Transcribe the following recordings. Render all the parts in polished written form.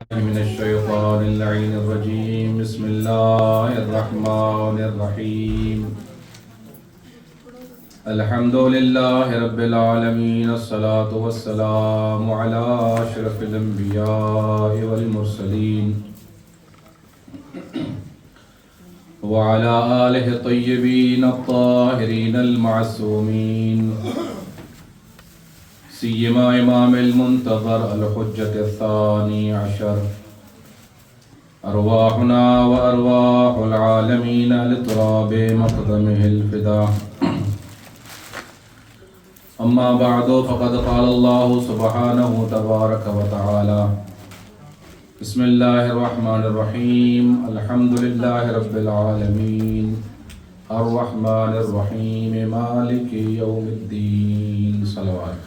من الشيطان اللعين الرجيم. بسم الله الرحمن الرحيم. الحمد لله رب العالمين. الصلاة والسلام على أشرف الأنبياء والمرسلين وعلى آله الطيبين الطاهرين المعصومين، سيما إمام المنتظر الحجة الثاني عشر، أرواحنا وأرواح العالمين لتراب مقدمه الفداء. أما بعد، فقد قال الله سبحانه تبارك وتعالى: بسم الله الرحمن الرحيم. الحمد لله رب العالمين الرحمن الرحيم مالك يوم الدين. صلوات.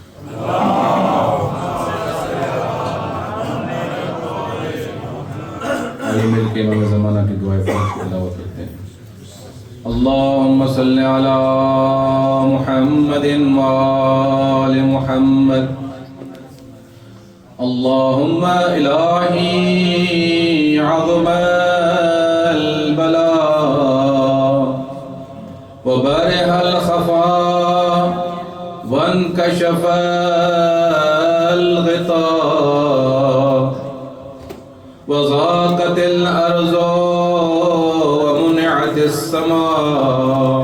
آئیے مل کے امام زمانہ کی دعائیں فرض تلاوت کرتے ہیں. اللهم صل على محمد وآل محمد. اللهم إلهي عظم البلاء وبرح الخفاء وانكشف الغطاء وضاقت الأرض ومنعت السماء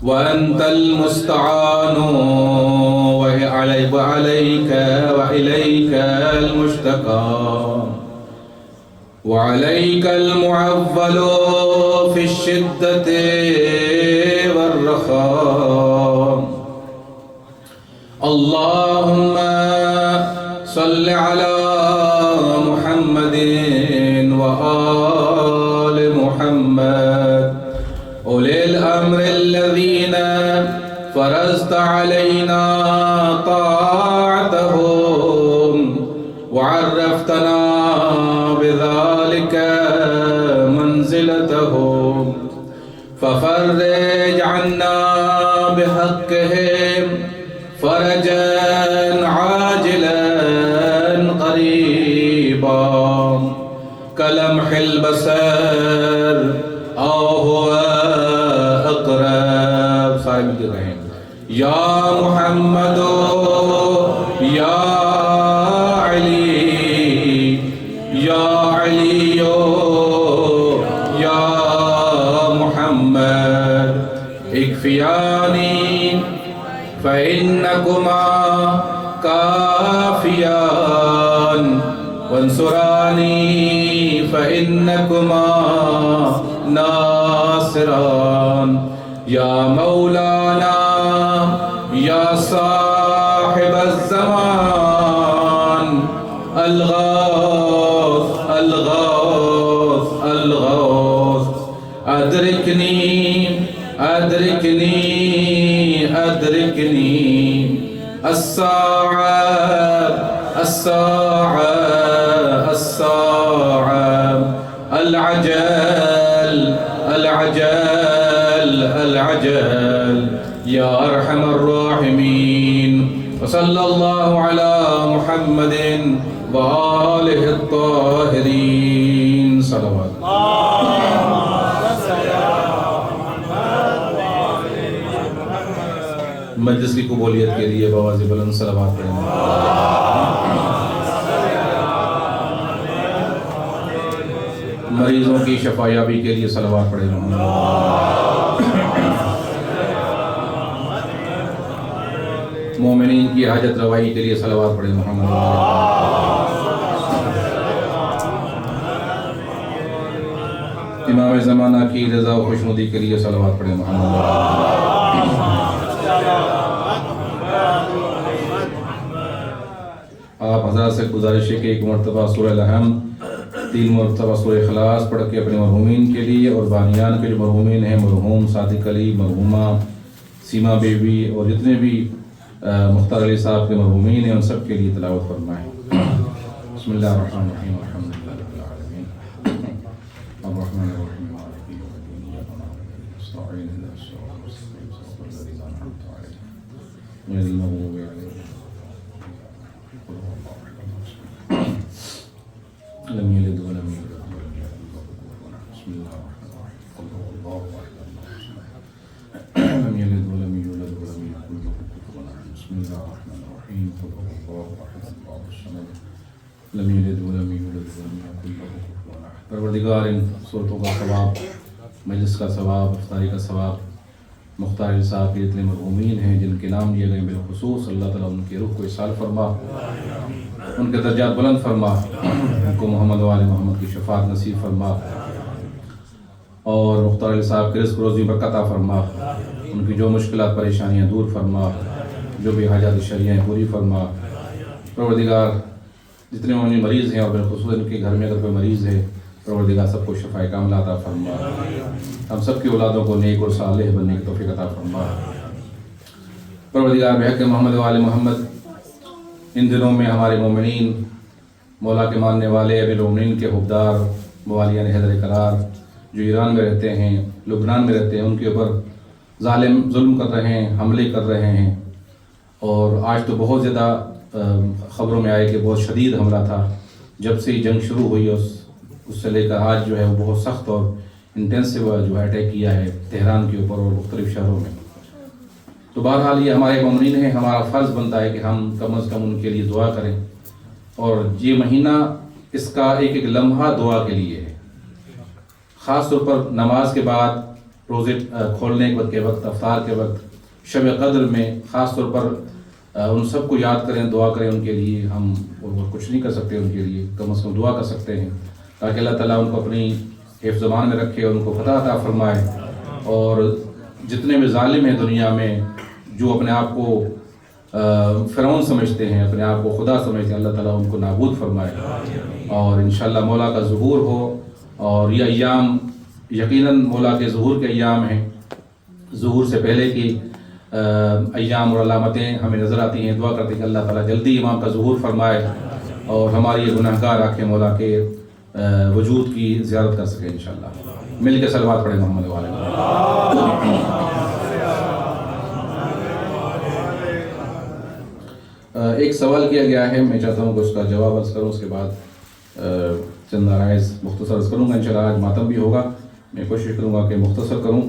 وأنت المستعان وعليك وإليك المشتكى وعليك المعول في الشدة والرخاء. اللهم صل على محمد وآل محمد أولي الأمر الذين فرضت علينا طاعتهم وعرفتنا بذلك منزلتهم، ففرج عنا بحقهم فرجا عاجلا قريبا كلمح البصر أو هو أقرب. صاحب کی رہیں یا محمد یا علی یا علی یا محمد اکفیانی فإنكما كافيان وانصراني فإنكما ناصران. يا مولانا يا صاحب الزمان الغوث الغوث الغوث، أدركني أدركني أدركني الساعة الساعة الساعة العجل العجل العجل يا أرحم الراحمين. وصلى الله على محمد وآله الطاهرين. صلوات. مجلس کی قبولیت کے لیے بآواز بلند صلوات پڑھیں. مریضوں کی شفایابی کے لیے صلوات پڑھیں. مومنین کی حاجت روائی کے لیے صلوات پڑھیں. محمد امام زمانہ کی رضا و خوشنودی کے لیے صلوات پڑھیں. محمد آپ حضرات سے گزارش ہے کہ ایک مرتبہ سورہ الحم، 3 مرتبہ سورہ اخلاص پڑھ کے اپنے مرحومین کے لیے اور بانیان کے جو مرحومین ہیں، مرحوم صادق علی، مرحومہ سیما بیوی اور جتنے بھی مختار علی صاحب کے مرحومین ہیں، ان سب کے لیے تلاوت فرمائیں. بسم اللہ الرحمن الرحیم. الحمد للہ رب العالمین الرحمن الرحیم مالک یوم الدین ایاک نعبد و ایاک نستعین اهدنا الصراط المستقیم صراط الذین انعمت علیہم غیر المغضوب علیہم ولا الضالین. الصمد لم یلد ولم یولد ولم یکن لہ کفوا احد۔ پروردگار ان صورتوں کا ثواب، مجلس کا ثواب، افطاری کا ثواب مختار صاحب کے اتنے مرحومین ہیں جن کے نام لیے گئے بالخصوص، اللہ تعالیٰ ان کے روح کو اصال فرما، ان کے درجات بلند فرما، ان کو محمد و آل محمد کی شفاعت نصیب فرما، اور مختار علی صاحب کے رزق روزی برکت عطا فرما، ان کی جو مشکلات پریشانیاں دور فرما، جو بھی حاجات شرعیہ پوری فرما۔ پروردگار جتنے مومنین مریض ہیں اور بالخصوص ان کے گھر میں اگر کوئی مریض ہے، پروردگار سب کو شفاء کاملہ عطا فرما، ہم سب کی اولادوں کو نیک اور صالح بننے کی توفیق عطا فرما۔ پروردگار بحق محمد و آل محمد ان دنوں میں ہمارے مومنین، مولا کے ماننے والے، ابی المومنین کے حبدار، موالیان حیدر قرار جو ایران میں رہتے ہیں، لبنان میں رہتے ہیں، ان کے اوپر ظالم ظلم کر رہے ہیں، حملے کر رہے ہیں، اور آج تو بہت زیادہ خبروں میں آئے کہ بہت شدید حملہ تھا۔ جب سے جنگ شروع ہوئی اس سے لے کر آج جو ہے وہ بہت سخت اور انٹینسو جو ہے اٹیک کیا ہے تہران کے اوپر اور مختلف شہروں میں۔ تو بہرحال یہ ہمارے مومنین ہیں، ہمارا فرض بنتا ہے کہ ہم کم از کم ان کے لیے دعا کریں، اور یہ مہینہ اس کا ایک ایک لمحہ دعا کے لیے ہے۔ خاص طور پر نماز کے بعد، روزے کھولنے کے وقت، افطار کے وقت، شب قدر میں خاص طور پر ان سب کو یاد کریں، دعا کریں ان کے لیے۔ ہم اور کچھ نہیں کر سکتے ان کے لیے، کم از کم دعا کر سکتے ہیں تاکہ اللہ تعالیٰ ان کو اپنی حفظ امان میں رکھے، ان کو فتح عطا فرمائے، اور جتنے بھی ظالم ہیں دنیا میں جو اپنے آپ کو فرعون سمجھتے ہیں، اپنے آپ کو خدا سمجھتے ہیں، اللہ تعالیٰ ان کو نابود فرمائے، اور انشاءاللہ مولا کا ظہور ہو۔ اور یہ ایام یقیناً مولا کے ظہور کے ایام ہیں، ظہور سے پہلے کی ایام اور علامتیں ہمیں نظر آتی ہیں۔ دعا کرتے ہیں کہ اللہ تعالیٰ جلدی امام کا ظہور فرمائے اور ہماری یہ گناہگار آنکھیں مولا کے وجود کی زیارت کر سکے انشاءاللہ۔ مل کے صلوات پڑھیں محمد و آل محمد۔ ایک سوال کیا گیا ہے، میں چاہتا ہوں کہ اس کا جواب عرض کروں، اس کے بعد چند آرائز مختصر عرض کروں گا۔ انشاءاللہ آج ماتم بھی ہوگا، میں کوشش کروں گا کہ مختصر کروں۔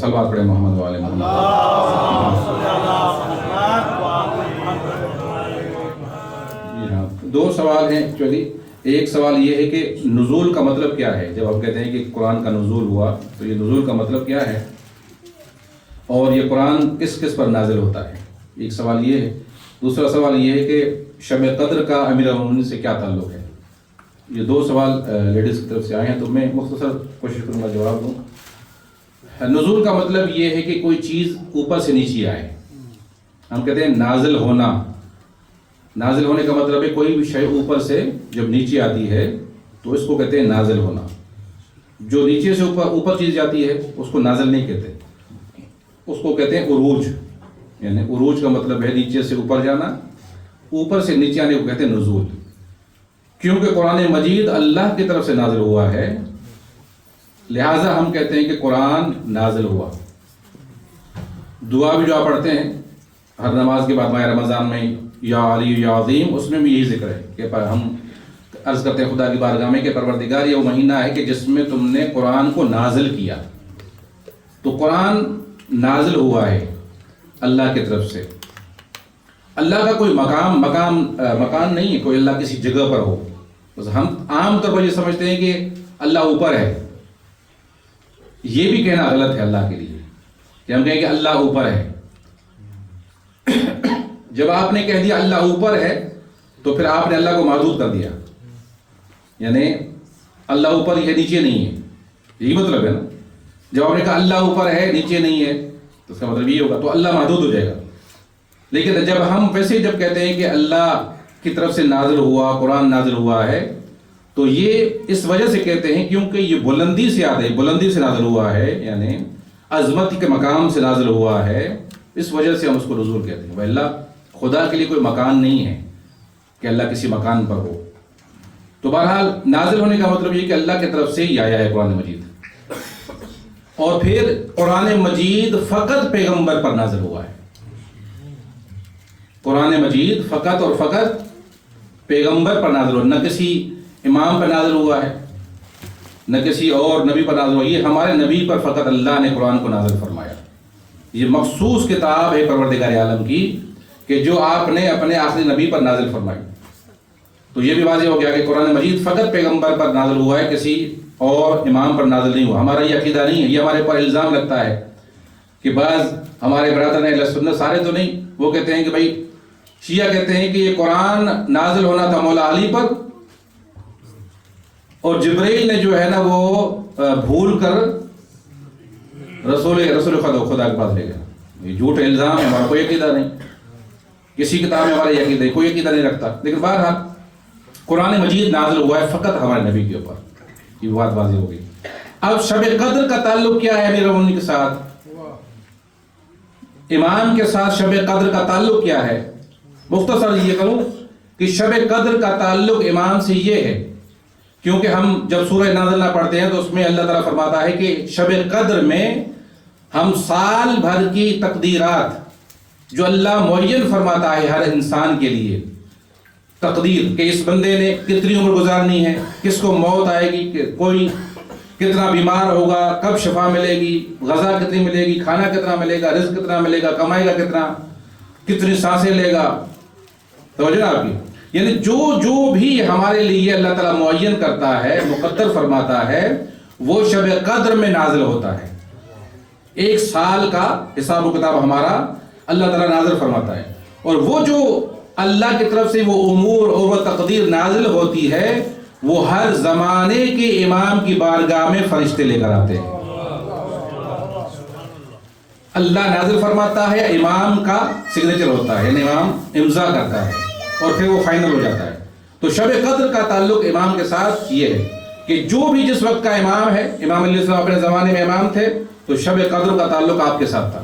صلوات پڑھیں محمد و آل محمد۔ جی ہاں، دو سوال ہیں ایکچولی۔ ایک سوال یہ ہے کہ نزول کا مطلب کیا ہے؟ جب ہم کہتے ہیں کہ قرآن کا نزول ہوا تو یہ نزول کا مطلب کیا ہے، اور یہ قرآن کس کس پر نازل ہوتا ہے؟ ایک سوال یہ ہے۔ دوسرا سوال یہ ہے کہ شب قدر کا امیر المومنین سے کیا تعلق ہے؟ یہ دو سوال لیڈیز کی طرف سے آئے ہیں، تو میں مختصر کوشش کروں گا جواب دوں۔ نزول کا مطلب یہ ہے کہ کوئی چیز اوپر سے نیچے آئے۔ ہم کہتے ہیں نازل ہونا۔ نازل ہونے کا مطلب ہے کوئی بھی شے اوپر سے جب نیچے آتی ہے تو اس کو کہتے ہیں نازل ہونا۔ جو نیچے سے اوپر چیز جاتی ہے اس کو نازل نہیں کہتے، اس کو کہتے ہیں عروج۔ یعنی عروج کا مطلب ہے نیچے سے اوپر جانا، اوپر سے نیچے آنے کو کہتے ہیں نزول۔ کیونکہ قرآن مجید اللہ کی طرف سے نازل ہوا ہے، لہٰذا ہم کہتے ہیں کہ قرآن نازل ہوا۔ دعا بھی جو آپ پڑھتے ہیں ہر نماز کے بعد ماہ رمضان میں، یا علی یا عظیم، اس میں بھی یہی ذکر ہے کہ ہم عرض کرتے ہیں خدا کی بارگاہ میں کہ پروردگار یہ وہ مہینہ ہے کہ جس میں تم نے قرآن کو نازل کیا۔ تو قرآن نازل ہوا ہے اللہ کی طرف سے۔ اللہ کا کوئی مکان نہیں ہے، کوئی اللہ کسی جگہ پر ہو۔ بس ہم عام طور پر یہ سمجھتے ہیں کہ اللہ اوپر ہے۔ یہ بھی کہنا غلط ہے اللہ کے لیے کہ ہم کہیں کہ اللہ اوپر ہے۔ جب آپ نے کہہ دیا اللہ اوپر ہے تو پھر آپ نے اللہ کو معدود کر دیا، یعنی اللہ اوپر ہے نیچے نہیں ہے، یہی مطلب ہے نا۔ جب آپ نے کہا اللہ اوپر ہے نیچے نہیں ہے تو اس کا مطلب یہ ہوگا، تو اللہ محدود ہو جائے گا۔ لیکن جب ہم ویسے جب کہتے ہیں کہ اللہ کی طرف سے نازل ہوا، قرآن نازل ہوا ہے، تو یہ اس وجہ سے کہتے ہیں کیونکہ یہ بلندی سے آدھے بلندی سے نازل ہوا ہے، یعنی عظمت کے مقام سے نازل ہوا ہے، اس وجہ سے ہم اس کو نزول کہتے ہیں۔ اللہ خدا کے لیے کوئی مکان نہیں ہے کہ اللہ کسی مکان پر ہو۔ تو بہرحال نازل ہونے کا مطلب یہ کہ اللہ کی طرف سے ہی آیا ہے قرآن مجید، اور پھر قرآن مجید فقط پیغمبر پر نازل ہوا ہے۔ قرآن مجید فقط اور فقط پیغمبر پر نازل ہوا، نہ کسی امام پر نازل ہوا ہے، نہ کسی اور نبی پر نازل ہوا۔ یہ ہمارے نبی پر فقط اللہ نے قرآن کو نازل فرمایا۔ یہ مخصوص کتاب ہے پروردگار عالم کی کہ جو آپ نے اپنے آخری نبی پر نازل فرمائی. تو یہ بھی واضح ہو گیا کہ قرآن مجید فقط پیغمبر پر نازل ہوا ہے، کسی اور امام پر نازل نہیں ہوا. ہمارا یہ عقیدہ نہیں ہے. یہ ہمارے پر الزام لگتا ہے کہ بعض ہمارے برادر اہل سنت، سارے تو نہیں، وہ کہتے ہیں کہ بھائی شیعہ کہتے ہیں کہ یہ قرآن نازل ہونا تھا مولا علی پر، اور جبرائیل نے جو ہے نا وہ بھول کر رسول خدا کے پاس لے گیا. یہ جھوٹ الزام ہے، ہمارا کوئی عقیدہ نہیں. کسی کتاب میں ہمارا یہ عقیدہ کوئی عقیدہ نہیں رکھتا. لیکن بہرحال قرآن مجید نازل ہوا ہے فقط ہمارے نبی کے اوپر. یہ بات واضح ہو گئی. اب شب قدر کا تعلق کیا ہے امیر المومنین کے ساتھ؟ امام کے ساتھ شب قدر کا تعلق کیا ہے؟ مختصر یہ کروں کہ شب قدر کا تعلق امام سے یہ ہے، کیونکہ ہم جب سورہ نازلہ پڑھتے ہیں تو اس میں اللہ تعالیٰ فرماتا ہے کہ شب قدر میں ہم سال بھر کی تقدیرات جو اللہ معین فرماتا ہے ہر انسان کے لیے، تقدیر کہ اس بندے نے کتنی عمر گزارنی ہے، کس کو موت آئے گی، کوئی کتنا بیمار ہوگا، کب شفا ملے گی، غذا کتنی ملے گی، کھانا کتنا ملے گا، رزق کتنا ملے گا، کمائے گا کتنا، کتنی سانسیں لے گا. توجہ آپ کی، یعنی جو بھی ہمارے لیے اللہ تعالیٰ معین کرتا ہے، مقدر فرماتا ہے، وہ شب قدر میں نازل ہوتا ہے. ایک سال کا حساب و کتاب ہمارا اللہ تعالیٰ نازل فرماتا ہے، اور وہ جو اللہ کی طرف سے وہ امور اور وہ تقدیر نازل ہوتی ہے وہ ہر زمانے کے امام کی بارگاہ میں فرشتے لے کر آتے ہیں. اللہ نازل فرماتا ہے، امام کا سگنیچر ہوتا ہے، یعنی امام امضا کرتا ہے اور پھر وہ فائنل ہو جاتا ہے. تو شب قدر کا تعلق امام کے ساتھ یہ ہے کہ جو بھی جس وقت کا امام ہے، امام علیہ السلام اپنے زمانے میں امام تھے تو شب قدر کا تعلق آپ کے ساتھ تھا.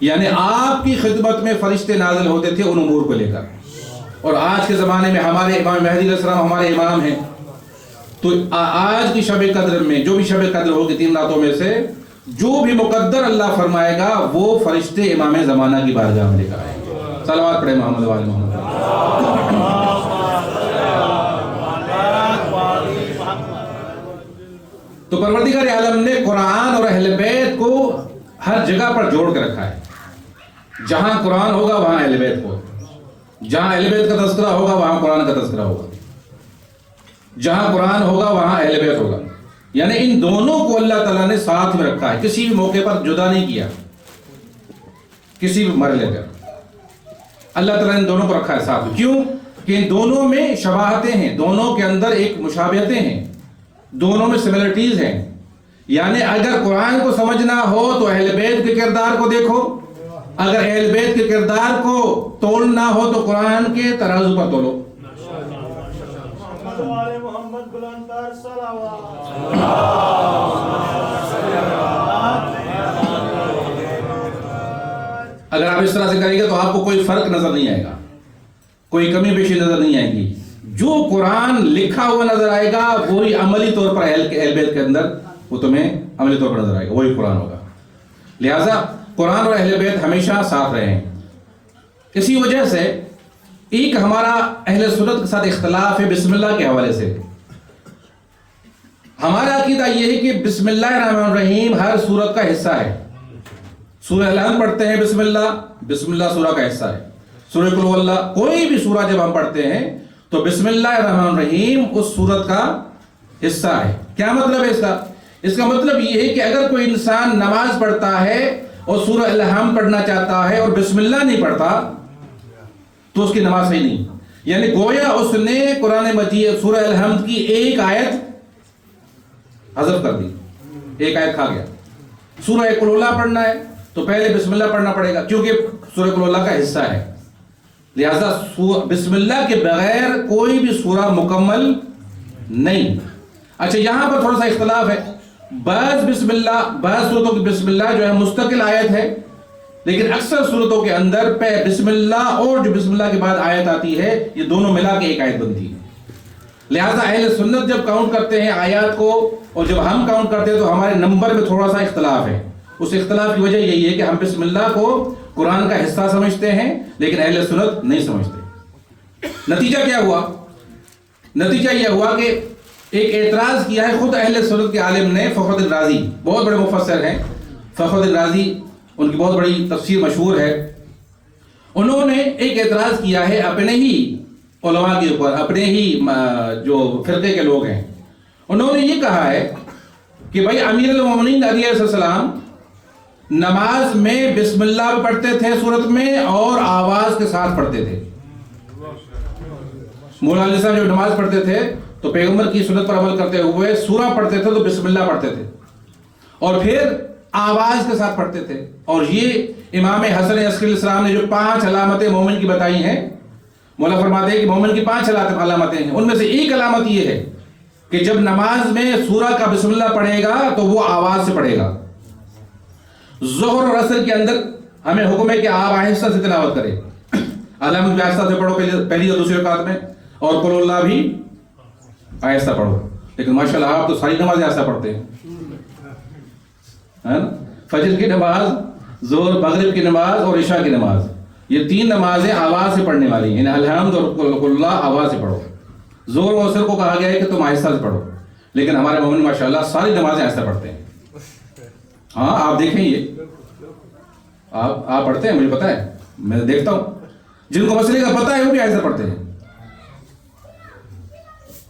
یعنی آپ کی خدمت میں فرشتے نازل ہوتے تھے ان امور کو لے کر. اور آج کے زمانے میں ہمارے امام مہدی علیہ السلام ہمارے امام ہیں، تو آج کی شب قدر میں جو بھی شب قدر ہوگی 3 راتوں میں سے جو بھی مقدر اللہ فرمائے گا وہ فرشتے امام زمانہ کی بارگاہ میں لے کر آئیں گے. صلوات پڑھے محمد وآل محمد. تو پروردگار عالم نے قرآن اور اہل بیت کو ہر جگہ پر جوڑ کے رکھا ہے. جہاں قرآن ہوگا وہاں اہل بیت ہو، جہاں اہل بیت کا تذکرہ ہوگا وہاں قرآن کا تذکرہ ہوگا، جہاں قرآن ہوگا وہاں اہل بیت ہوگا. یعنی ان دونوں کو اللہ تعالیٰ نے ساتھ میں رکھا ہے، کسی بھی موقع پر جدا نہیں کیا. کسی بھی مرحلے پر اللہ تعالیٰ نے ان دونوں کو رکھا ہے ساتھ. کیوں کہ ان دونوں میں شباہتیں ہیں، دونوں کے اندر ایک مشابہتیں ہیں، دونوں میں سملرٹیز ہیں. یعنی اگر قرآن کو سمجھنا ہو تو اہل بیت کے کردار کو دیکھو، اگر اہل بیت کے کردار کو تولنا ہو تو قرآن کے ترازو پر تولو. اگر آپ اس طرح سے کریں گے تو آپ کو کوئی فرق نظر نہیں آئے گا، کوئی کمی بیشی نظر نہیں آئے گی. جو قرآن لکھا ہوا نظر آئے گا وہی عملی طور پر اہل بیت کے اندر وہ تمہیں عملی طور پر نظر آئے گا، وہی قرآن ہوگا. لہٰذا قرآن اور اہل بیت ہمیشہ ساتھ رہے ہیں. اسی وجہ سے ایک ہمارا اہل سنت کے ساتھ اختلاف ہے بسم اللہ کے حوالے سے. ہمارا عقیدہ یہ ہے کہ بسم اللہ الرحمن الرحیم ہر سورت کا حصہ ہے. سورہ الحمد پڑھتے ہیں بسم اللہ سورہ کا حصہ ہے. سورہ قل هو اللہ، کوئی بھی سورہ جب ہم پڑھتے ہیں تو بسم اللہ الرحمن الرحیم اس سورت کا حصہ ہے. کیا مطلب ہے اس کا؟ اس کا مطلب یہ ہے کہ اگر کوئی انسان نماز پڑھتا ہے اور سورہ الحمد پڑھنا چاہتا ہے اور بسم اللہ نہیں پڑھتا تو اس کی نماز صحیح نہیں. یعنی گویا اس نے قرآن مجید سورہ الحمد کی ایک آیت حذف کر دی، ایک آیت کھا گیا. سورہ قل اللہ پڑھنا ہے تو پہلے بسم اللہ پڑھنا پڑے گا کیونکہ سورہ قل اللہ کا حصہ ہے. لہذا بسم اللہ کے بغیر کوئی بھی سورہ مکمل نہیں. اچھا یہاں پر تھوڑا سا اختلاف ہے. بعض صورتوں کی بسم اللہ جو ہے مستقل آیت ہے، لیکن اکثر صورتوں کے اندر پہ بسم اللہ اور جو بسم اللہ کے بعد آیت آتی ہے یہ دونوں ملا کے ایک آیت بنتی ہے. لہذا اہل سنت جب کاؤنٹ کرتے ہیں آیات کو اور جب ہم کاؤنٹ کرتے ہیں تو ہمارے نمبر میں تھوڑا سا اختلاف ہے. اس اختلاف کی وجہ یہی ہے کہ ہم بسم اللہ کو قرآن کا حصہ سمجھتے ہیں لیکن اہل سنت نہیں سمجھتے. نتیجہ کیا ہوا؟ نتیجہ یہ ہوا کہ ایک اعتراض کیا ہے خود اہل سنت کے عالم نے. فخر الدین رازی بہت بڑے مفسر ہیں، فخر الدین رازی ان کی بہت بڑی تفسیر مشہور ہے. انہوں نے ایک اعتراض کیا ہے اپنے ہی علماء کے اوپر، اپنے ہی جو فرقے کے لوگ ہیں، انہوں نے یہ کہا ہے کہ بھائی امیر المومنین علیہ السلام نماز میں بسم اللہ پڑھتے تھے صورت میں اور آواز کے ساتھ پڑھتے تھے۔ مولا علی صاحب جب نماز پڑھتے تھے تو پیغمبر کی سنت پر عمل کرتے ہوئے سورہ پڑھتے تھے تو بسم اللہ پڑھتے تھے اور پھر آواز کے ساتھ پڑھتے تھے۔ اور یہ امام حسن عسکری علیہ السلام نے جو 5 علامتیں مومن کی بتائی ہیں، مولا فرماتے ہیں کہ مومن کی 5 علامتیں ہیں، ان میں سے ایک علامت یہ ہے کہ جب نماز میں سورہ کا بسم اللہ پڑھے گا تو وہ آواز سے پڑھے گا۔ ظہر اور عصر کے اندر ہمیں حکم ہے کہ آپ آہستہ سے تلاوت کریں، علامت بھی آہستہ سے پڑھو پہلی اور دوسری رکعت میں، اور قل اللہ بھی آہستہ پڑھو۔ لیکن ماشاءاللہ آپ تو ساری نمازیں آہستہ پڑھتے ہیں، ہے نا؟ فجر کی نماز، ظہر، مغرب کی نماز اور عشاء کی نماز، یہ 3 نمازیں آواز سے پڑھنے والی ہیں، یعنی الحمد اور قل اللہ آواز سے پڑھو۔ ظہر و عصر کو کہا گیا ہے کہ تم آہستہ سے پڑھو، لیکن ہمارے مومن ماشاءاللہ ساری نمازیں آہستہ پڑھتے ہیں۔ ہاں آپ دیکھیں، یہ آپ پڑھتے ہیں، مجھے پتا ہے، میں دیکھتا ہوں جن کو مسئلے کا پتہ ہے وہ بھی آہستہ پڑھتے ہیں۔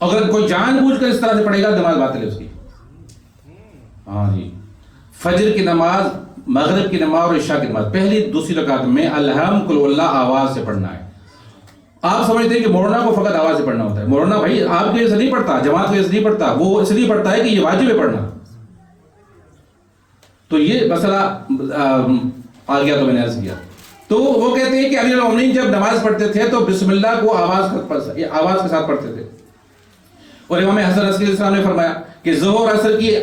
اگر کوئی جان بوجھ کر اس طرح سے پڑھے گا نماز باطل ہے اس کی۔ ہاں جی، فجر کی نماز، مغرب کی نماز اور عشاء کی نماز پہلی دوسری رکعت میں الحمد قل اللہ آواز سے پڑھنا ہے۔ آپ سمجھتے ہیں کہ مولانا کو فقط آواز سے پڑھنا ہوتا ہے۔ مولانا بھائی آپ کی وجہ سے نہیں پڑھتا، جماعت کی وجہ سے نہیں پڑھتا، وہ اس لیے پڑھتا ہے کہ یہ واجب ہے پڑھنا۔ تو یہ مسئلہ آ گیا تو میں نے عرض کیا۔ تو وہ کہتے ہیں کہ امیر المومنین جب نماز پڑھتے تھے تو بسم اللہ کو آواز کے ساتھ پڑھتے تھے۔ اور امام حسن عسکری علیہ السلام نے فرمایا کہ ظہر عصر کی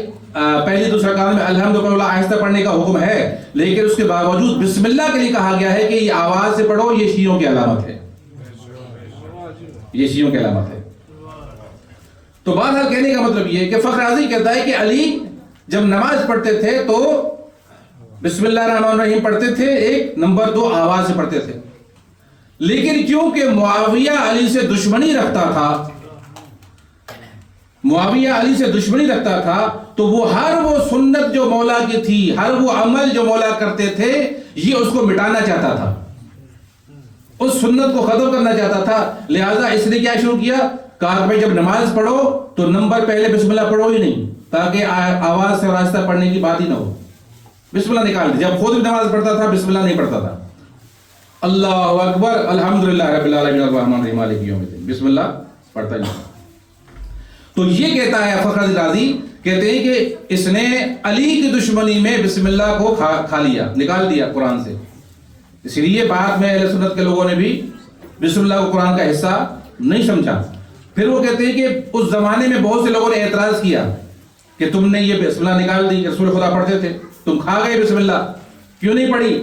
پہلی دوسرا رکعت میں الحمدللہ آہستہ پڑھنے کا حکم ہے، لیکن اس کے باوجود بسم اللہ کے لیے کہا گیا ہے کہ یہ آواز سے پڑھو، یہ شیعوں کی علامت ہے، یہ شیعوں کی علامت ہے۔ تو بہرحال کہنے کا مطلب یہ ہے کہ فخر رازی کہتا ہے کہ علی جب نماز پڑھتے تھے تو بسم اللہ الرحمن الرحیم پڑھتے تھے، 1 نمبر 2 آواز سے پڑھتے تھے، لیکن کیونکہ معاویہ علی سے دشمنی رکھتا تھا، معاویہ علی سے دشمنی رکھتا تھا، تو وہ ہر وہ سنت جو مولا کی تھی، ہر وہ عمل جو مولا کرتے تھے، یہ اس کو مٹانا چاہتا تھا، اس سنت کو ختم کرنا چاہتا تھا۔ لہٰذا اس نے کیا شروع کیا، کہا کہ بھائی جب نماز پڑھو تو نمبر پہلے بسم اللہ پڑھو ہی نہیں، تاکہ آواز سے راستہ پڑھنے کی بات ہی نہ ہو، بسم اللہ نکال دی۔ جب خود بھی نماز پڑھتا تھا بسم اللہ نہیں پڑھتا تھا، اللہ اکبر الحمدللہ رب العالمین الرحمن الرحیم مالک یوم الدین، بسم اللہ پڑھتا ہی نہیں۔ تو یہ کہتا ہے فخر رازی، کہتے ہیں کہ اس نے علی کی دشمنی میں بسم اللہ کو کھا لیا، نکال دیا قرآن سے، اس لیے بعد میں اہل سنت کے لوگوں نے بھی بسم اللہ کو قرآن کا حصہ نہیں سمجھا۔ پھر وہ کہتے ہیں کہ اس زمانے میں بہت سے لوگوں نے اعتراض کیا کہ تم نے یہ بسم اللہ نکال دی، رسول خدا پڑھتے تھے، تم کھا گئے بسم اللہ، کیوں نہیں پڑھی؟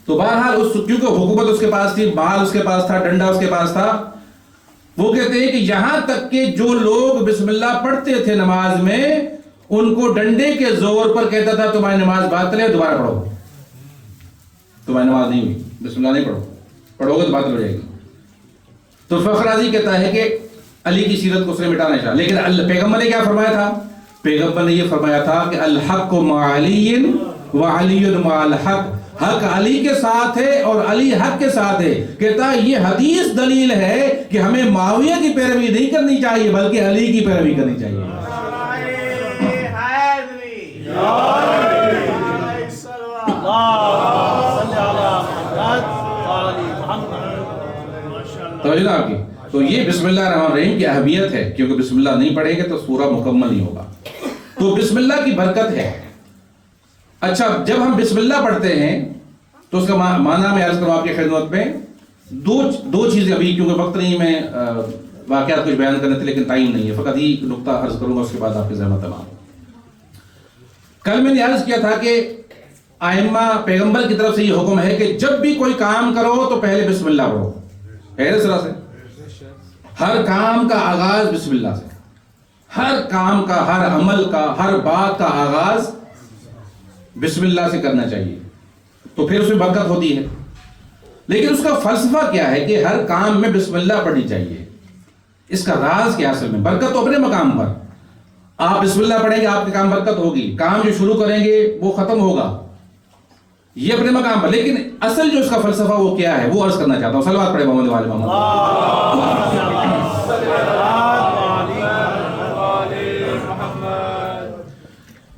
تو بہرحال کیونکہ حکومت اس کے پاس تھی، مال اس کے پاس تھا، ڈنڈا اس کے پاس تھا، وہ کہتے ہیں کہ یہاں تک کہ جو لوگ بسم اللہ پڑھتے تھے نماز میں، ان کو ڈنڈے کے زور پر کہتا تھا تمہاری نماز باطل ہے، دوبارہ پڑھو، تمہاری نماز نہیں ہوئی، بسم اللہ نہیں پڑھو، پڑھو گے تو باطل ہو جائے گی۔ تو فخر رازی کہتا ہے کہ علی کی سیرت کو اس نے مٹانا چاہا، لیکن پیغمبر نے کیا فرمایا تھا؟ پیغمبر نے یہ فرمایا تھا کہ الحق مع علی وعلی مع الحق، حق علی کے ساتھ ہے اور علی حق کے ساتھ ہے۔ کہتا ہے یہ حدیث دلیل ہے کہ ہمیں معاویہ کی پیروی نہیں کرنی چاہیے بلکہ علی کی پیروی کرنی چاہیے۔ توجہ آپ کی۔ تو یہ بسم اللہ الرحمن الرحیم کی اہمیت ہے، کیونکہ بسم اللہ نہیں پڑھیں گے تو سورہ مکمل نہیں ہوگا۔ تو بسم اللہ کی برکت ہے۔ اچھا، جب ہم بسم اللہ پڑھتے ہیں تو اس کا معنی میں عرض کروں آپ کی خدمت میں، دو چیزیں، ابھی کیونکہ وقت نہیں، میں واقعات کچھ بیان کرنے تھے لیکن ٹائم نہیں ہے، فقط یہ نقطہ عرض کروں گا، اس کے بعد آپ کی زحمت تمام۔ کل میں نے عرض کیا تھا کہ ائمہ پیغمبر کی طرف سے یہ حکم ہے کہ جب بھی کوئی کام کرو تو پہلے بسم اللہ پڑھو، پہلے طرح سے ہر کام کا آغاز بسم اللہ سے، ہر کام کا، ہر عمل کا، ہر بات کا آغاز بسم اللہ سے کرنا چاہیے، تو پھر اس میں برکت ہوتی ہے۔ لیکن اس کا فلسفہ کیا ہے کہ ہر کام میں بسم اللہ پڑھنی چاہیے، اس کا راز کیا اصل میں؟ برکت تو اپنے مقام پر، آپ بسم اللہ پڑھیں گے آپ کے کام برکت ہوگی، کام جو شروع کریں گے وہ ختم ہوگا، یہ اپنے مقام پر، لیکن اصل جو اس کا فلسفہ وہ کیا ہے وہ عرض کرنا چاہتا ہوں. صلوات پڑھے محمد والے محمد.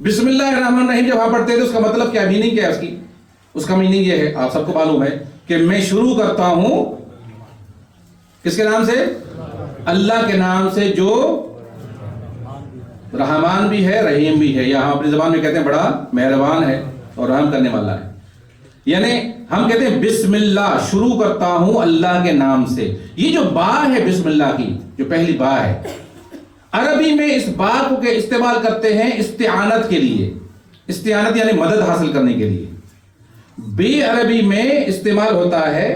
بسم اللہ الرحمن الرحیم جب آپ پڑھتے ہیں تو اس کا مطلب کیا، میننگ کیا ہے اس کا میننگ یہ ہے، آپ سب کو معلوم ہے کہ میں شروع کرتا ہوں کس کے نام سے؟ اللہ کے نام سے جو رحمان بھی ہے رحیم بھی ہے، یا ہم اپنی زبان میں کہتے ہیں بڑا مہربان ہے اور رحم کرنے والا ہے. یعنی ہم کہتے ہیں بسم اللہ، شروع کرتا ہوں اللہ کے نام سے. یہ جو با ہے بسم اللہ کی، جو پہلی با ہے، عربی میں اس با کو استعمال کرتے ہیں استعانت کے لیے. استعانت یعنی مدد حاصل کرنے کے لیے. بے عربی میں استعمال ہوتا ہے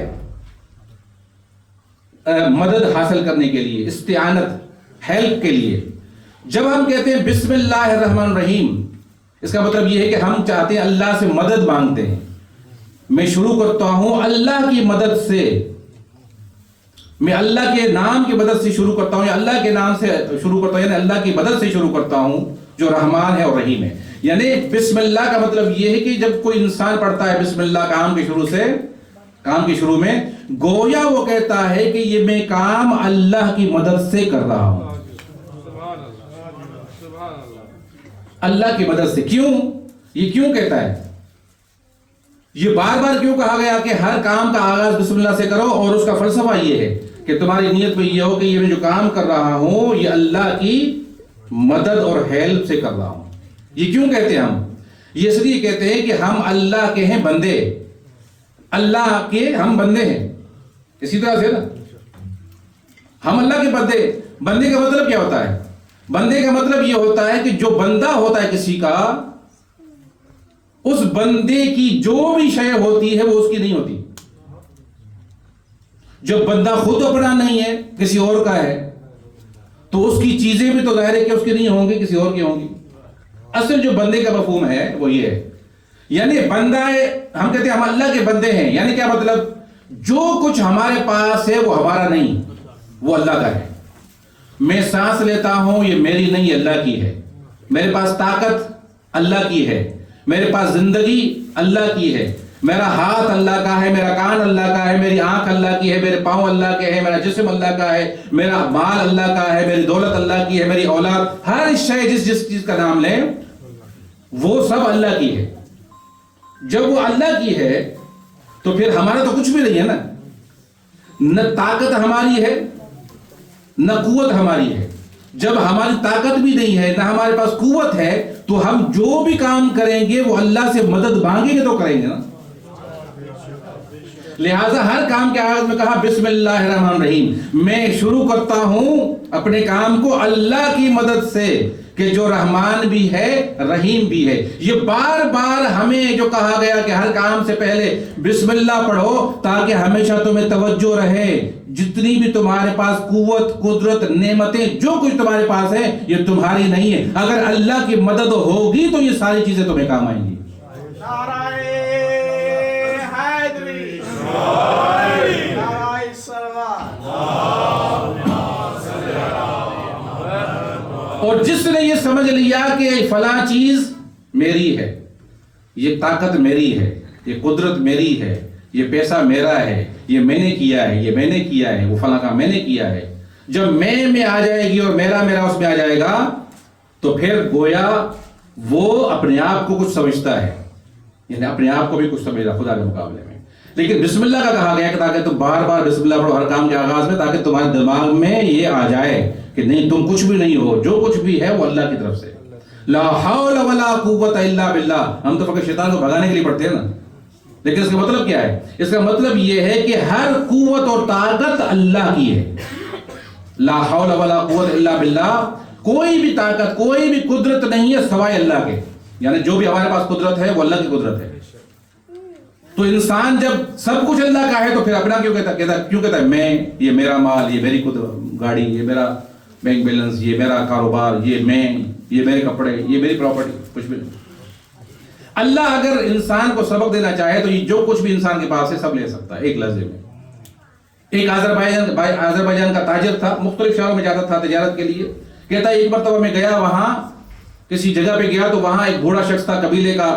مدد حاصل کرنے کے لیے، استعانت، ہیلپ کے لیے. جب ہم کہتے ہیں بسم اللہ الرحمن الرحیم، اس کا مطلب یہ ہے کہ ہم چاہتے ہیں اللہ سے مدد مانگتے ہیں. میں شروع کرتا ہوں اللہ کی مدد سے، میں اللہ کے نام کی مدد سے شروع کرتا ہوں، یا اللہ کے نام سے شروع کرتا ہوں، یعنی اللہ کی مدد سے شروع کرتا ہوں جو رحمان ہے اور رحیم ہے. یعنی بسم اللہ کا مطلب یہ ہے کہ جب کوئی انسان پڑھتا ہے بسم اللہ کام کے شروع میں، گویا وہ کہتا ہے کہ یہ میں کام اللہ کی مدد سے کر رہا ہوں. اللہ کی مدد سے. کیوں یہ کیوں کہتا ہے؟ یہ بار بار کیوں کہا گیا کہ ہر کام کا آغاز بسم اللہ سے کرو؟ اور اس کا فلسفہ یہ ہے کہ تمہاری نیت میں یہ ہو کہ یہ میں جو کام کر رہا ہوں یہ اللہ کی مدد اور ہیلپ سے کر رہا ہوں. یہ کیوں کہتے ہیں ہم؟ یہ اس لیے کہتے ہیں کہ ہم اللہ کے ہیں بندے، اللہ کے ہم بندے ہیں. اسی طرح سے نا ہم اللہ کے بندے. بندے کا مطلب کیا ہوتا ہے؟ بندے کا مطلب یہ ہوتا ہے کہ جو بندہ ہوتا ہے کسی کا، اس بندے کی جو بھی شے ہوتی ہے وہ اس کی نہیں ہوتی. جب بندہ خود اپنا نہیں ہے، کسی اور کا ہے، تو اس کی چیزیں بھی تو ظاہر ہے کہ اس کی نہیں ہوں گی، کسی اور کی ہوں گی. اصل جو بندے کا مفہوم ہے وہ یہ ہے. یعنی بندہ ہے، ہم کہتے ہیں ہم اللہ کے بندے ہیں. یعنی کیا مطلب؟ جو کچھ ہمارے پاس ہے وہ ہمارا نہیں، وہ اللہ کا ہے. میں سانس لیتا ہوں یہ میری نہیں، اللہ کی ہے. میرے پاس طاقت اللہ کی ہے، میرے پاس زندگی اللہ کی ہے، میرا ہاتھ اللہ کا ہے، میرا کان اللہ کا ہے، میری آنکھ اللہ کی ہے، میرے پاؤں اللہ کے ہیں، میرا جسم اللہ کا ہے، میرا مال اللہ کا ہے، میری دولت اللہ کی ہے، میری اولاد، ہر شے جس چیز کا نام لیں وہ سب اللہ کی ہے. جب وہ اللہ کی ہے تو پھر ہمارا تو کچھ بھی نہیں ہے نا. نہ طاقت ہماری ہے نہ قوت ہماری ہے. جب ہماری طاقت بھی نہیں ہے نہ ہمارے پاس قوت ہے تو ہم جو بھی کام کریں گے وہ اللہ سے مدد مانگیں گے تو کریں گے نا. لہٰذا ہر کام کے آغاز میں کہا بسم اللہ الرحمن الرحیم. میں شروع کرتا ہوں اپنے کام کو اللہ کی مدد سے کہ جو رحمان بھی ہے رحیم بھی ہے. یہ بار بار ہمیں جو کہا گیا کہ ہر کام سے پہلے بسم اللہ پڑھو تاکہ ہمیشہ تمہیں توجہ رہے. جتنی بھی تمہارے پاس قوت، قدرت، نعمتیں، جو کچھ تمہارے پاس ہے یہ تمہاری نہیں ہے. اگر اللہ کی مدد ہوگی تو یہ ساری چیزیں تمہیں کام آئیں گی. اور جس نے یہ سمجھ لیا کہ فلاں چیز میری ہے، یہ طاقت میری ہے، یہ قدرت میری ہے، یہ پیسہ میرا ہے، یہ میں نے کیا ہے، یہ میں نے کیا ہے، وہ فلاں کام میں نے کیا ہے، جب میں آ جائے گی اور میرا اس میں آ جائے گا تو پھر گویا وہ اپنے آپ کو کچھ سمجھتا ہے، یعنی اپنے آپ کو بھی کچھ سمجھتا خدا کے مقابلے میں. لیکن بسم اللہ کا کہا گیا کہ تاکہ تم بار بار بسم اللہ پڑھو ہر کام کے آغاز میں، تاکہ تمہارے دماغ میں یہ آ جائے کہ نہیں تم کچھ بھی نہیں ہو، جو کچھ بھی ہے وہ اللہ کی طرف سے. لا حول ولا قوت الا باللہ. ہم تو فقط شیطان کو بھگانے کے لیے پڑھتے ہیں نا، لیکن اس کا مطلب کیا ہے؟ اس کا مطلب یہ ہے کہ ہر قوت اور طاقت اللہ کی ہے. لا حول ولا قوت الا باللہ. کوئی بھی طاقت، کوئی بھی قدرت نہیں ہے سوائے اللہ کے. یعنی جو بھی ہمارے پاس قدرت ہے وہ اللہ کی قدرت ہے. تو انسان جب سب کچھ اللہ کا ہے تو پھر اپنا کیوں کہتا ہے میں، یہ میرا مال، یہ میری گاڑی، یہ میرا بینک بیلنس، یہ میرا کاروبار، یہ میرے کپڑے، یہ میری پراپرٹی. کچھ بھی نہیں. اللہ اگر انسان کو سبق دینا چاہے تو یہ جو کچھ بھی انسان کے پاس ہے سب لے سکتا ہے ایک لحظے میں. ایک آذربائیجان کا تاجر تھا، مختلف شہروں میں جاتا تھا تجارت کے لیے. کہتا ہے ایک مرتبہ میں گیا، وہاں کسی جگہ پہ گیا تو وہاں ایک بوڑھا شخص تھا، قبیلے کا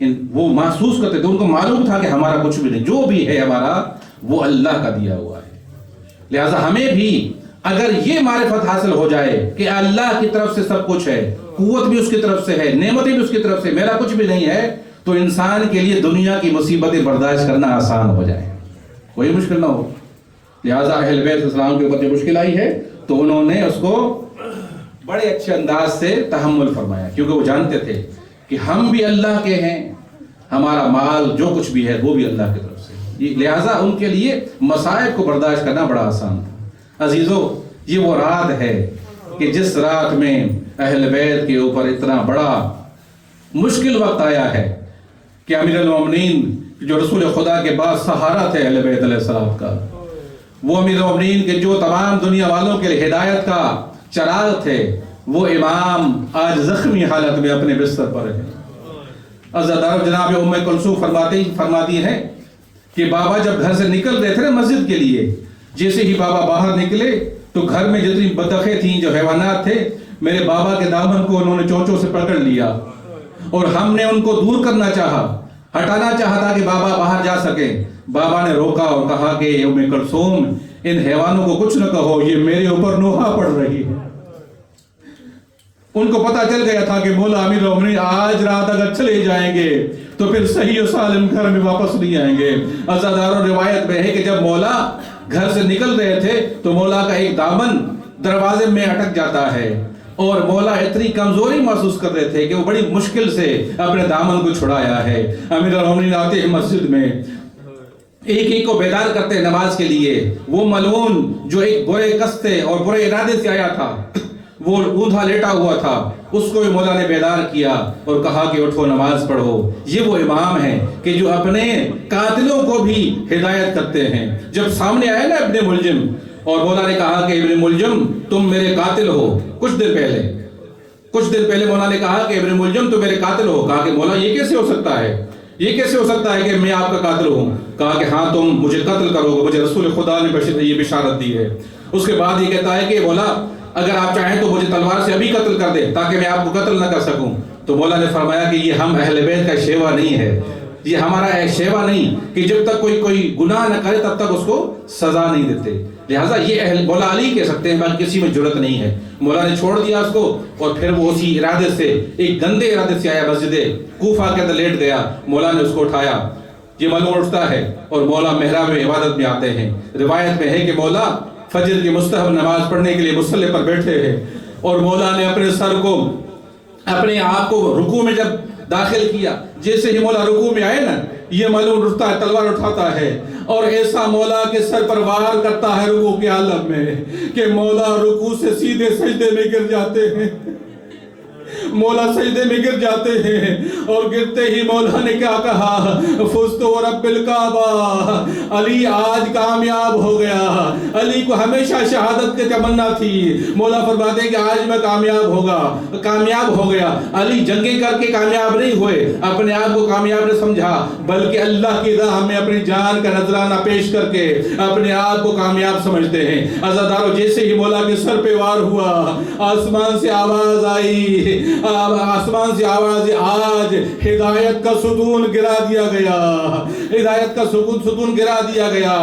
وہ محسوس کرتے تھے، ان کو معلوم تھا کہ ہمارا کچھ بھی نہیں، جو بھی ہے ہمارا وہ اللہ کا دیا ہوا ہے۔ لہٰذا ہمیں بھی اگر یہ معرفت حاصل ہو جائے کہ اللہ کی طرف سے سب کچھ ہے، قوت بھی اس کی طرف سے ہے، نعمتیں بھی اس کی طرف سے، میرا کچھ بھی نہیں ہے، تو انسان کے لیے دنیا کی مصیبتیں برداشت کرنا آسان ہو جائے، کوئی مشکل نہ ہو۔ لہٰذا اہل بیت السلام کے اوپر جو مشکل آئی ہے تو انہوں نے اس کو بڑے اچھے انداز سے تحمل فرمایا، کیونکہ وہ جانتے تھے کہ ہم بھی اللہ کے ہیں، ہمارا مال جو کچھ بھی ہے وہ بھی اللہ کی طرف سے، لہٰذا ان کے لیے مصائب کو برداشت کرنا بڑا آسان تھا۔ عزیزو، یہ وہ رات ہے کہ جس رات میں اہل بیت کے اوپر اتنا بڑا مشکل وقت آیا ہے کہ امیر المومنین جو رسول خدا کے بعد سہارا تھے اہل بیت علیہ السلام کا، وہ امیر المومنین کے جو تمام دنیا والوں کے لیے ہدایت کا چراغ تھے، وہ امام آج زخمی حالت میں اپنے بستر پر ہے۔ عزادار جناب ام کلثوم فرماتی ہیں کہ بابا جب گھر سے نکل رہے تھے نا مسجد کے لیے، جیسے ہی بابا باہر نکلے تو گھر میں جتنی بطخیں تھیں، جو حیوانات تھے، میرے بابا کے دامن کو انہوں نے چونچوں سے پکڑ لیا اور ہم نے ان کو دور کرنا چاہا، ہٹانا چاہا تھا کہ بابا باہر جا سکے۔ بابا نے روکا اور کہا کہ ام کلثوم، ان حیوانوں کو کچھ نہ کہو، یہ میرے اوپر نوحہ پڑ رہی ہے۔ ان کو پتا چل گیا تھا کہ مولا امیر المومنین آج رات اگر چلے جائیں گے تو پھر صحیح و سالم گھر میں واپس نہیں آئیں گے۔ عزاداروں روایت میں ہے کہ جب مولا گھر سے نکل رہے تھے تو مولا کا ایک دامن دروازے میں اٹک جاتا ہے اور مولا اتنی کمزوری محسوس کر رہے تھے کہ وہ بڑی مشکل سے اپنے دامن کو چھڑایا ہے۔ امیر المومنین آتے ہیں مسجد میں، ایک ایک کو بیدار کرتے نماز کے لیے۔ وہ ملعون جو ایک برے قصد اور برے ارادے سے آیا تھا، وہ اوندھا لیٹا ہوا تھا، اس کو بھی مولا نے بیدار کیا اور کہا کہ اٹھو نماز پڑھو۔ یہ وہ امام ہیں کہ جو اپنے قاتلوں کو بھی ہدایت کرتے ہیں۔ جب سامنے آئے نا ابن ملجم اور مولا نے کہا کہ ابن ملجم تم میرے قاتل ہو، کچھ دن پہلے مولا نے کہا کہ ابن ملجم تم میرے قاتل ہو، کہا کہ مولا یہ کیسے ہو سکتا ہے، یہ کیسے ہو سکتا ہے کہ میں آپ کا قاتل ہوں؟ کہا کہ ہاں تم مجھے قتل کرو گے، مجھے رسول خدا نے یہ بشارت دی ہے۔ اس کے بعد یہ کہتا ہے کہ مولا اگر آپ چاہیں تو مجھے تلوار سے ابھی قتل کر دے تاکہ میں آپ کو قتل نہ کر سکوں۔ تو مولا نے فرمایا کہ یہ ہم اہل بیت کا شیوا نہیں ہے، یہ ہمارا شیوا نہیں کہ جب تک کوئی گناہ نہ کرے تب تک اس کو سزا نہیں دیتے، لہٰذا یہ اہل مولا علی کہہ سکتے ہیں، باقی کسی میں جرت نہیں ہے۔ مولا نے چھوڑ دیا اس کو اور پھر وہ اسی ارادے سے، ایک گندے ارادے سے آیا، مسجد کوفہ کے اندر لیٹ گیا۔ مولا نے اس کو اٹھایا، یہ ملعون اٹھتا ہے اور مولا محراب میں عبادت میں آتے ہیں۔ روایت میں ہے کہ مولا فجر کی مستحب نماز پڑھنے کے لیے مصلی پر بیٹھے ہیں اور مولا نے اپنے سر کو، اپنے آپ کو رکوع میں جب داخل کیا، جیسے ہی مولا رکوع میں آئے نا، یہ ملعون اٹھتا ہے، تلوار اٹھاتا ہے اور ایسا مولا کے سر پر وار کرتا ہے رکوع کے عالم میں کہ مولا رکوع سے سیدھے سجدے میں گر جاتے ہیں۔ مولا سجدے میں گر جاتے ہیں اور گرتے ہی مولا نے کیا کہا، فزت ورب الکعبہ، علی آج کامیاب ہو گیا۔ علی کو ہمیشہ شہادت کی تمنا تھی، مولا فرماتے ہیں کہ آج میں کامیاب ہو گیا۔ علی جنگیں کر کے کامیاب نہیں ہوئے، اپنے آپ کو کامیاب نہیں سمجھا، بلکہ اللہ کی راہ میں اپنی جان کا نذرانہ پیش کر کے اپنے آپ کو کامیاب سمجھتے ہیں۔ عزاداروں، جیسے ہی مولا کے سر پہ وار ہوا، آسمان سے آواز آئی، آج ہدایت کا ستون گرا دیا گیا، ہدایت کا ستون گرا دیا گیا،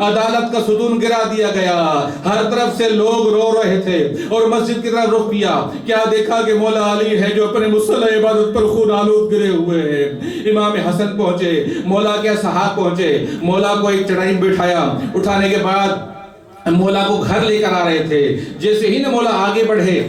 عدالت کا ستون گرا دیا گیا۔ ہر طرف سے لوگ رو رہے تھے اور مسجد کی طرف رخ کیا، کیا دیکھا کہ مولا علی ہے جو اپنے مصلی عبادت پر خون آلود گرے ہوئے ہیں۔ امام حسن پہنچے، مولا کے صحاب پہنچے، مولا کو ایک چڑھائی میں بٹھایا، اٹھانے کے بعد مولا کو گھر لے کر آ رہے تھے۔ جیسے ہی مولا آگے بڑھے،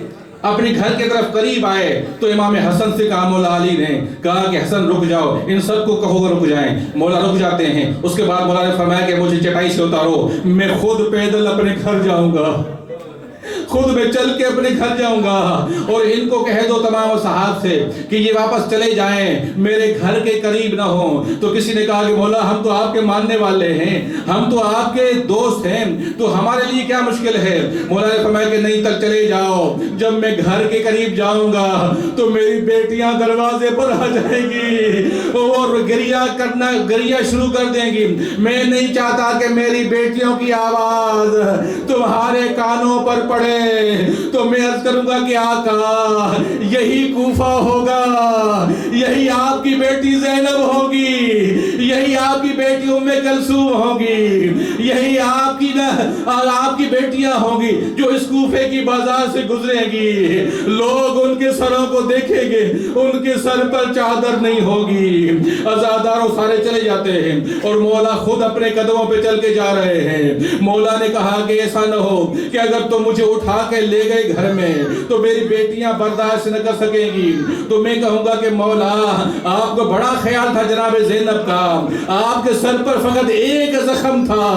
اپنے گھر کے طرف قریب آئے تو امام حسن سے کہا، مولا علی نے کہا کہ حسن رک جاؤ، ان سب کو کہو رک جائیں۔ مولا رک جاتے ہیں۔ اس کے بعد مولا نے فرمایا کہ مجھے چٹائی سے اتارو، میں خود پیدل اپنے گھر جاؤں گا، خود میں چل کے اپنے گھر جاؤں گا، اور ان کو کہہ دو تمام صحاب سے کہ یہ واپس چلے جائیں، میرے گھر کے قریب نہ ہوں۔ تو کسی نے کہا کہ مولا ہم تو آپ کے ماننے والے ہیں، ہم تو آپ کے دوست ہیں، تو ہمارے لیے کیا مشکل ہے؟ مولا نے فرمایا کہ نہیں تک چلے جاؤ، جب میں گھر کے قریب جاؤں گا تو میری بیٹیاں دروازے پر آ جائیں گی اور گریہ شروع کر دیں گی۔ میں نہیں چاہتا کہ میری بیٹیوں کی آواز تمہارے کانوں پر پڑے ہے تو میں عرض کروں گا کہ آقا یہی کوفہ ہوگا، یہی آپ کی بیٹی زینب ہوگی، یہی آپ کی بیٹی ام کلثوم ہوگی، یہی آپ کی بیٹیاں ہوں گی جو اس کوفے کی بازار سے گزریں گی، لوگ ان کے سروں کو دیکھیں گے، ان کے سر پر چادر نہیں ہوگی، عزاداروں سارے چلے جاتے ہیں اور مولا خود اپنے قدموں پہ چل کے جا رہے ہیں۔ مولا نے کہا کہ ایسا نہ ہو کہ اگر تم مجھے اٹھا کے لے گئے گھر میں تو میری بیٹیاں برداشت نہ کر سکیں گی، تو میں کہوں گا کہ مولا آپ کو بڑا خیال تھا جناب زینب کا، آپ کے سر پر فقط ایک زخم تھا،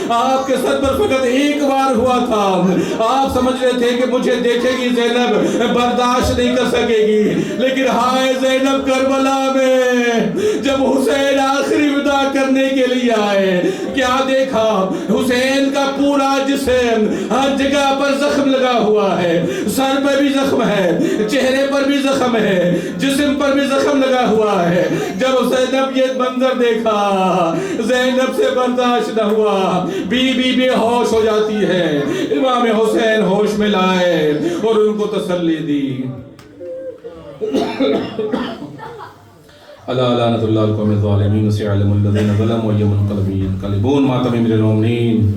آپ کے سر پر فقط ایک بار ہوا تھا، آپ سمجھ رہے تھے کہ مجھے دیکھے گی زینب برداشت نہیں کر سکے گی، لیکن ہائے زینب کربلا میں جب حسین آخری ودا کرنے کے لیے آئے کیا دیکھا؟ حسین کا پورا جسم ہر جگہ پر زخم لگا ہوا ہے، سر پر بھی زخم ہے، چہرے پر بھی زخم ہے، جسم پر بھی زخم لگا ہوا ہے۔ جب زینب یہ منظر دیکھا زینب سے برداشت نہ ہوا، بی ہوش ہو جاتی ہے، امام حسین ہوش میں لائے اور ان کو تسلی دی۔ الا لعنت اللہ القوم الظالمین سيعلم الذين ظلموا ايما الانقلاب ينقلبون۔ ماتم امیر المؤمنین۔